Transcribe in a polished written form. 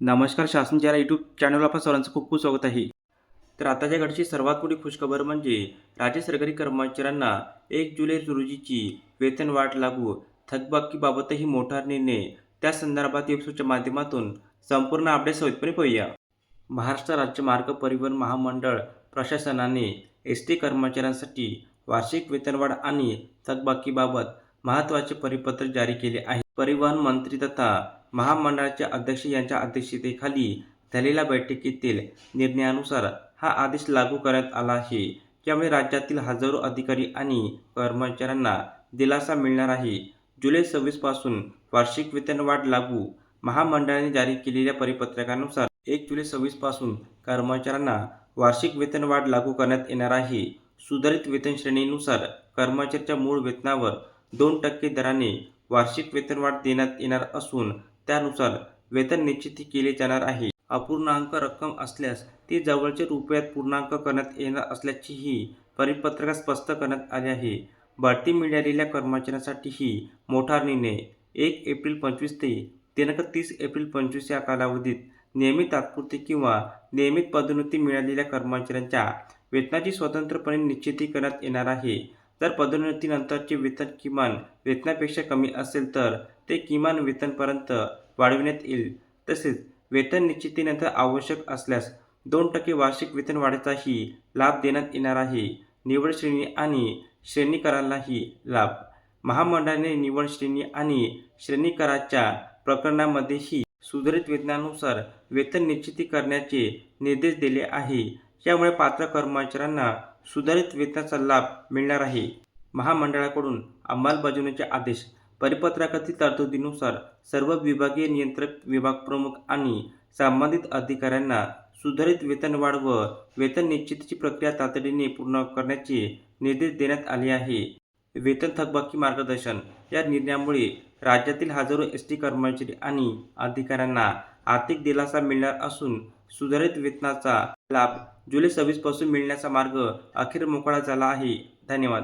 नमस्कार. शासन या यूट्यूब चॅनलवर आपल्या सर्वांचं खूप खूप स्वागत आहे. तर आताच्या घडची सर्वात मोठी खुशखबर म्हणजे राज्य सरकारी कर्मचाऱ्यांना 1 जुलै रोजीची वेतनवाढ लागू. थकबाकीबाबतही मोठा निर्णय. त्या संदर्भात एपिसोडच्या माध्यमातून संपूर्ण अपडेट सविस्तरपणे पाहूया. महाराष्ट्र राज्य मार्ग परिवहन महामंडळ प्रशासनाने एस.टी. कर्मचाऱ्यांसाठी वार्षिक वेतनवाढ आणि थकबाकीबाबत महत्त्वाचे परिपत्रक जारी केले आहे. परिवहन मंत्री तथा महामंडळाचे अध्यक्ष यांच्या अध्यक्षतेखाली झालेल्या बैठकीतील निर्णयानुसार हा आदेश लागू करण्यात आला आहे. यामुळे राज्यातील हजारो अधिकारी आणि कर्मचाऱ्यांना दिलासा मिळणार आहे. जुलै 26 पासून वार्षिक वेतनवाढ लागू. महामंडळाने जारी केलेल्या परिपत्रकानुसार 1 जुलै 26 पासून कर्मचाऱ्यांना वार्षिक वेतनवाढ लागू करण्यात येणार आहे. सुधारित वेतन श्रेणीनुसार कर्मचाऱ्याच्या मूळ वेतनावर 2% दराने वार्षिक वेतनवाढ देण्यात येणार असून त्यानुसार वेतन निश्चित केले जाणार आहे. अपूर्णांक रक्कम असल्यास ती जवळचे रुपयात पूर्णांक करण्यात येणार असल्याचेही परिपत्रकात स्पष्ट करण्यात आले आहे. बढती मिळालेल्या कर्मचाऱ्यांसाठीही मोठा निर्णय. 1 एप्रिल 25 ते दिनांक 30 एप्रिल 25 या कालावधीत नियमित, तात्पुरती किंवा नियमित पदोन्नती मिळालेल्या कर्मचाऱ्यांच्या वेतनाची स्वतंत्रपणे निश्चिती करण्यात येणार आहे. जर पदोन्नतीनंतरचे वेतन किमान वेतनापेक्षा कमी असेल तर ते किमान वेतनापर्यंत वाढविण्यात येईल. तसेच वेतन निश्चितीनंतर आवश्यक असल्यास 2% वार्षिक वेतनवाढीचाही लाभ देण्यात येणार आहे. निवड श्रेणी आणि श्रेणीकरालाही लाभ. महामंडळाने निवड श्रेणी आणि श्रेणीकराच्या प्रकरणांमध्येही सुधारित वेतनानुसार वेतन निश्चिती करण्याचे निर्देश दिले आहे. यामुळे पात्र कर्मचाऱ्यांना सुधारित वेतनाचा लाभ मिळणार आहे. महामंडळाकडून अंमलबजावणीचे आदेश. परिपत्रकातील तरतुदीनुसार सर्व विभागीय नियंत्रक, विभागप्रमुख आणि संबंधित अधिकाऱ्यांना सुधारित वेतनवाढ व वेतन निश्चितीची प्रक्रिया तातडीने पूर्ण करण्याचे निर्देश देण्यात आले आहे. वेतन थकबाकी मार्गदर्शन. या निर्णयामुळे राज्यातील हजारो एस.टी. कर्मचारी आणि अधिकाऱ्यांना आर्थिक दिलासा मिळणार असून सुधारित वेतनाचा लाभ जुलै 26 पासून मिळण्याचा मार्ग अखेर मोकळा झाला आहे. धन्यवाद.